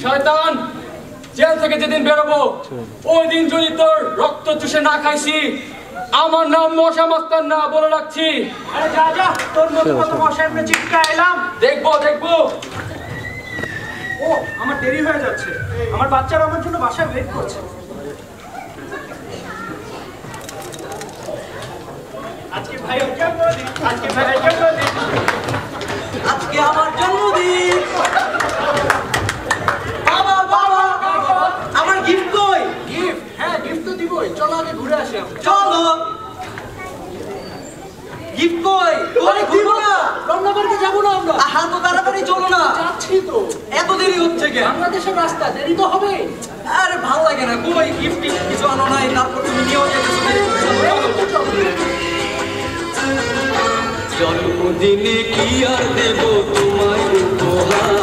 শয়তান, জেল থেকে যেদিন বেরোবো ওই দিন যদি তোর রক্ত চুষে না খাইছি, আমার নাম মশা মাস্টার না, বলে রাখছি। আরে যা যা, তোর মতো কত মশা এমনি চিৎকা এলাম। দেখবো দেখবো। ও আমার দেরি হয়ে যাচ্ছে, আমার বাচ্চারা আমার জন্য বাসায় ওয়েট করছে। আজকে ভাইয়ের জন্মদিন, আজকে ভাইয়ের জন্মদিন, আজকে আমার জন্মদিন। বাবা বাবা, আমার গিফট কই? গিফট? হ্যাঁ গিফট তো দিবই, চলো আগে ঘুরে আসি। চলো। গিফট কই? আরে দিব না, রমনাবাড়িতে যাবো না আমরা? আহা তো তাড়াতাড়ি চলো না। যাচ্ছি তো। এত দেরি হচ্ছে কেন? বাংলাদেশের রাস্তা, দেরি তো হবে। আরে ভালো লাগে না, কই গিফট কিছু আনো নাই, তারপর তুমি নিয়েও যেতেছো। জন্মদিনে কি আর দেব তোমায় উপহার,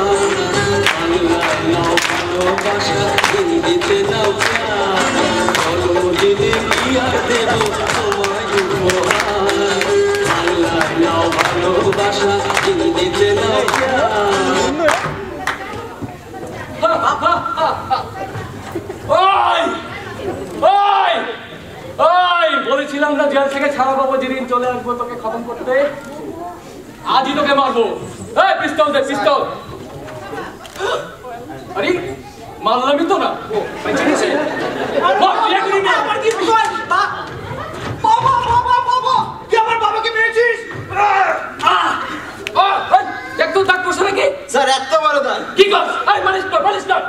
ভালোবাসা দিতে নাও প্রাণ। জন্মদিনে কি আর দেব তোমায় উপহার, আল্লাহ নাও ভালোবাসা দিতে নাও প্রাণ। ওই ওই ওই, বলেছিলাম না জেল থেকে ছাড়া পাবো যেদিন, চলে আসবো তোকে খতম করতে। আজই তোকে মারবো। এই পিস্তল দে, পিস্তল। আরে মারলামই তো না। ও বেঁচে গেছে। আমার গিফট কই? বাবা বাবা বাবা, তুই আমার বাবাকে মেরেছিস? একটু দাগ করছে নাকি? স্যার এত বড় দান কি কর? এই মালিশ কর, মালিশ কর।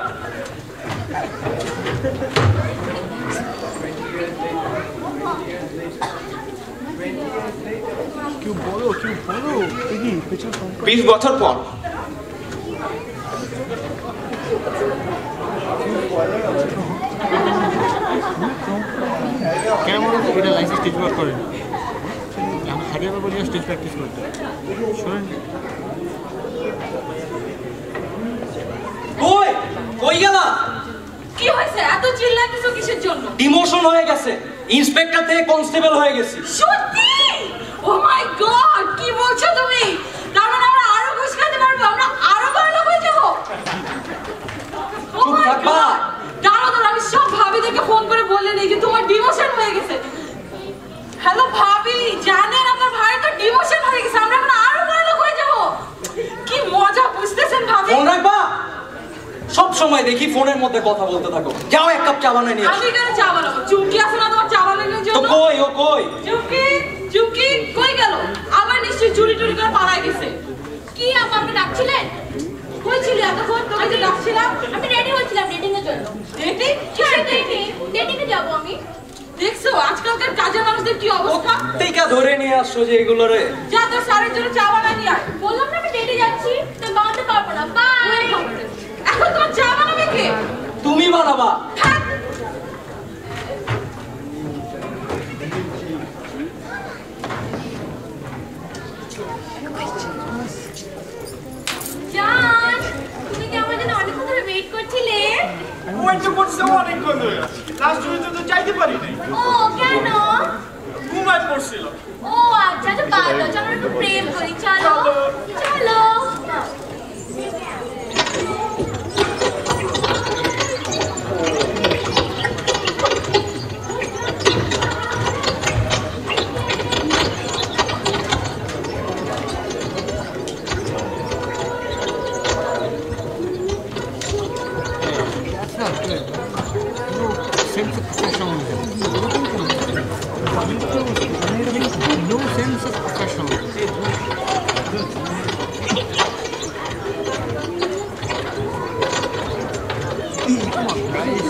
কেউ বলো 20 বছর পর কেন এটা লাইসেন্স স্টেজ ওয়ার্ক করেন, আমরা হারিয়ে পাবো স্টেজ প্র্যাকটিস করতে। শোনেন কই কই গেলা? কি হয়েছে? এত চিল্লাতেছো কিসের জন্য? ডিমোশন হয়ে গেছে, ইন্সপেক্টর থেকে কনস্টেবল হয়ে গেছি। সত্যি? ও মাই গড, কি বলছো তুমি? তার মানে আমরা আরো ঘুষ খেতে পারবো, আমরা আরো বড়লোক হয়ে যাবো। চুপ থাকবা। দাঁড়াও দাঁড়াও, আমি সব ভাবিদেরকে ফোন করে বললেন এই যে তোমার ডিমোশন হয়ে গেছে। হ্যালো ভাবি, জানেন আপনার ভাইয়ের তো ডিমোশন হয়ে গেছে, আমরা এখন আরো বড়লোক হয়ে যাবো। কি মজা, বুঝতেছেন ভাবি? ফোন রাখবা। সব সময় দেখি ফোনের মধ্যে কথা বলতে থাকো। যাও এক কাপ চা বানাই নিয়ে আসো। আমি কেন চা বানাবো? চুমকি আছে না তোমার চা বানানোর জন্য? তো কই ও কই? চুমকি চুমকি কই গেল? আবার নিশ্চয়ই চুরি টুরি করে পালায় গেছে। কি আপা, আপনি ডাকছিলেন? কই ছিলি এতক্ষণ? তোকে যে ডাকছিলাম। আমি রেডি হচ্ছিলাম ডেটিং এর জন্য। ডেটিং? কিসের ডেটিং? ডেটিং এ যাব আমি। দেখছো আজকালকার কাজের মানুষদের কি অবস্থা? টিকা ধরে নিয়ে আসছো যে এগুলো রে। যা তোর স্যারের জন্য চা বানাই নিয়ে আয়। বললাম না আমি ডেটে যাচ্ছি, তো বানাতে পারবো না। বাই। এখন তোমার চা বানাবে কে? তুমি বানাবা। জান, তুমি কি আমার জন্য অনেকক্ষণ ধরে ওয়েট করছিলে? ওয়েট তো করছে অনেকক্ষণ ধরে, লাস্ট পর্যন্ত তো চাইতে পারি নাই। ও কেন? ঘুমায় পড়ছিল। ও আচ্ছা, তো বাদ চলো একটু প্রেম করি। চলো চলো। sense of professionalism. No sense of professionalism. Come on, guys.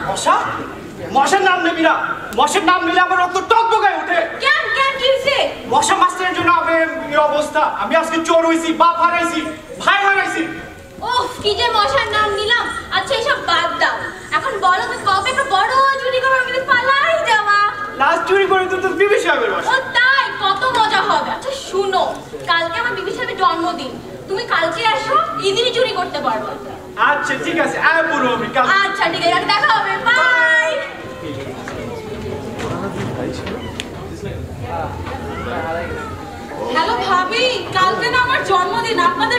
মশা? মশার নাম নেবি না, মশার নাম নিলে আমার রক্ত টকবগায় ওঠে। কেন কেন কি হইছে? মশা মাস্টারের জন্য আমি এই অবস্থা। আমি আজকে চোর হইছি, বাপ হারাইছি, ভাই হারাইছি। ওহ, কি যে মশার নাম নিলাম। আচ্ছা এসব বাদ দাও, এখন বলো তো কবে একটা বড় চুরি করবার মিলে পালাই যাওয়া? লাস্ট চুরি করে তো বিবি সাহেবের বাসা। ও তাই? কত মজা হবে। আচ্ছা শুনো, কালকে আমার বিবি সাহেবের জন্মদিন, তুমি কালকে আসো, ইজিলি চুরি করতে পারবো। আচ্ছা ঠিক আছে, আয় পুরো আমি কাল। আচ্ছা ঠিক আছে, দেখা হবে, বাই।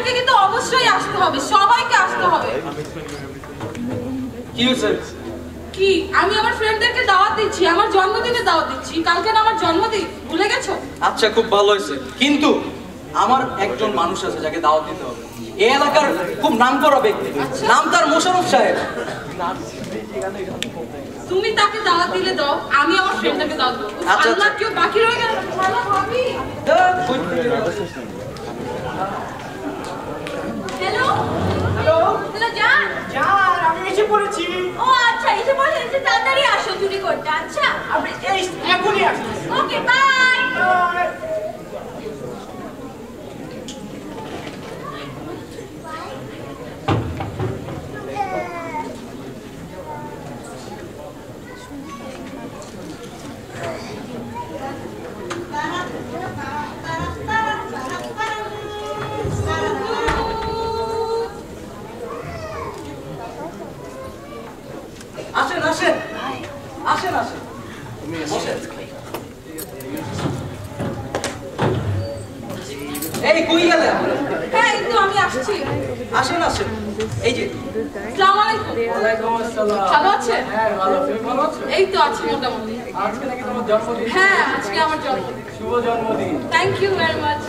আপনাদেরকে কিন্তু অবশ্যই আসতে হবে, সবাইকে আসতে হবে। কি হয়েছে? কি আমি আমার ফ্রেন্ডদেরকে দাওয়াত দিচ্ছি, আমার জন্মদিনে দাওয়াত দিচ্ছি। কালকে না আমার জন্মদিন, ভুলে গেছো? আচ্ছা, খুব ভালো হয়েছে, কিন্তু আমার একজন মানুষ আছে যাকে দাওয়াত দিতে হবে। এই এলাকার খুব নামকরা ব্যক্তি, নাম তার মোশাররফ সাহেব। তুমি তাকে দাওয়াত দিলে দাও, আমি আমার ফ্রেন্ডদেরকে দাওয়াত দেবো। আচ্ছা, আল্লাহ, কেউ বাকি রয়ে গেল। হ্যালো ভাবি। হ্যালো হ্যালো হ্যালো জান। জান, আমি এসে পড়েছি। ও আচ্ছা, এসে বলে এসে তাড়াতাড়ি আসো চুরি করতে। আচ্ছা আমি এই এখনই আসছি। ওকে, বাই। আসেন আসেন আসেন আসেন, বসেন। এই কই গেলে? হ্যাঁ, এই তো আমি আসছি। আসেন আসেন, এই যে। আসসালামু আলাইকুম। ওয়ালাইকুম আসসালাম। ভালো আছেন? হ্যাঁ ভালো, তুমি ভালো আছো? এই তো আছি মোটামুটি। আজকে নাকি তোমার জন্মদিন? হ্যাঁ, আজকে আমার জন্মদিন। শুভ জন্মদিন। Thank you very much.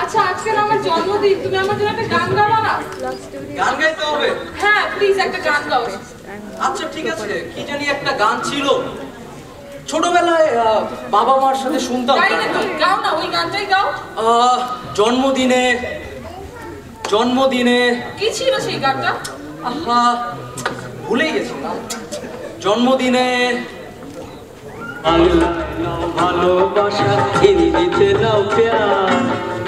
আচ্ছা, আজকে না আমার জন্মদিন, তুমি আমার জন্য একটা গান গাবা না? গান গাইতে হবে? হ্যাঁ প্লিজ, একটা গান গাও। আচ্ছা ঠিক আছে, কি জানি একটা গান ছিল ছোটবেলায়, বাবা মার সাথে শুনতাম। গাই নাকি? গাও না, ওই গানটাই গাও। জন্মদিনে জন্মদিনে কি ছিল সেই গানটা? আহা, ভুলেই গেছি। জন্মদিনে ভালোবাসা হিন্দিতে নাও প্যার,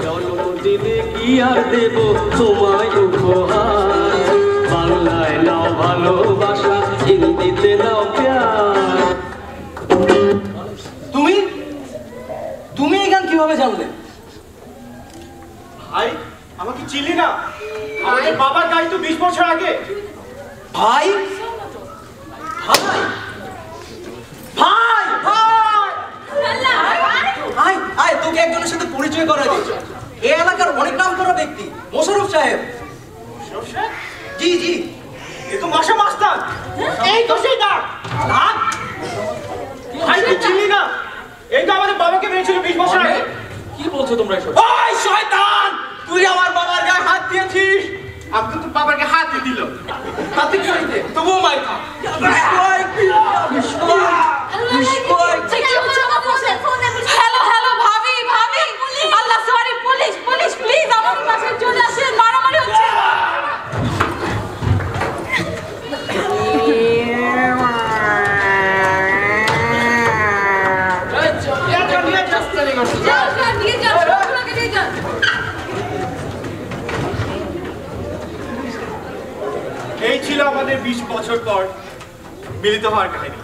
জন্মদিনে কি আর দেব তোমায় উপহার। বাংলায় নাও ভালোবাসা, হিন্দিতে নাও প্যার। তুমি তুমি এই গান কিভাবে জানলে? ভাই, আমাকে চিনি না? আমাদের বাবা গাইতো 20 বছর আগে। ভাই ভাই ভাই ভাই, আয় আয়, তোকে একজনের সাথে পরিচয় করা দিয়েছে। এই এলাকার অনেক নাম করা ব্যক্তি, মোশাররফ সাহেব। জি জি। এ তো মাসা মাস্টার। এই তো সেই ডাক। ডাক? ভাই, তুই চিনি না? এই তো আমাদের বাবাকে মেরেছিল 20 বছর আগে। কি বলছো তোমরা এসব? ওই শয়তান, তুই আমার বাবার গায়ে হাত দিয়েছিস। আমি তো তোর বাবার গায়ে হাত দিল, তাতে কি হইছে? তবুও মার খা। হ্যালো হ্যালো ভাবি ভাবি, আল্লাহ সরি, পুলিশ পুলিশ প্লিজ আমাদের বাসায় চলে আসেন, মারামারি হচ্ছে। যাও যাও, দিয়ে যাও, সবগুলোকে দিয়ে যাও। এই ছিল আমাদের 20 বছর পর মিলিত হওয়ার কাহিনী।